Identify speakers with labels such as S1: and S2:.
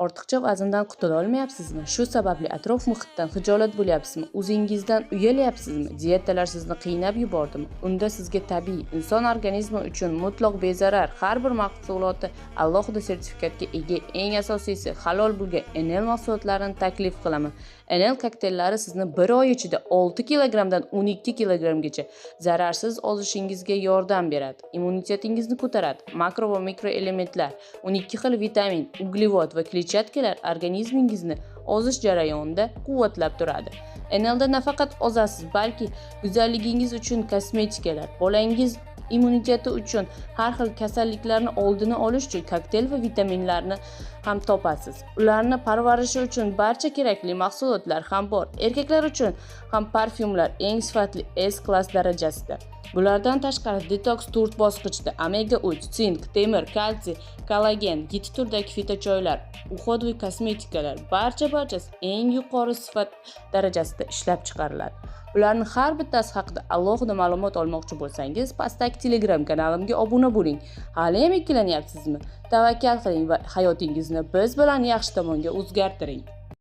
S1: Ortiqcha vazndan qutula olmayapsizmi? Shu sababli atrof muhitdan xijolat bo'lyapsizmi? O'zingizdan uyalyapsizmi? Diyetalar sizni qiynab yubordimi? Unda sizga tabiiy, inson organizmi uchun mutlaq bezarar har bir mahsuloti alohida sertifikatga ega, eng asosiysi halol bo'lgan Enel mahsulotlarini taklif qilaman. Enel kokteyllari sizni bir oy ichida 6 kilogramdan 12 kilogramgacha zararsiz ozishingizga yordam beradi. Immunitetingizni ko'taradi. Makro va mikro elementlar, 12 xil vitamin, uglevod va kletchatkalar organizmingizni ozish jarayonida quvvatlab turadi. Enelda nafaqat ozasiz, balki go'zalligingiz uchun kosmetikalar, bolangiz immuniteti uchun har xil kasalliklarni oldini olish uchun kokteyl va vitaminlarni ham topasiz. Ularni parvarishi uchun barcha kerakli mahsulotlar ham bor. Erkaklar uchun ham parfyumlar eng sifatli S-klass darajasida. Bulardan tashqari detoks 4 bosqichda omega 3, sink, temir, kalsiy, kollagen, 7 turdagi fitochoylar, uhod va kosmetikalar barchasi eng yuqori sifat darajasida ishlab chiqariladi. Ularning har bittasi haqida alohida ma'lumot olmoqchi bo'lsangiz, pastdagi Telegram kanalimga obuna bo'ling. Hali ham ikkilanyapsizmi? Tavakkal qiling va hayotingizni biz bilan yaxshi tomonga o'zgartiring.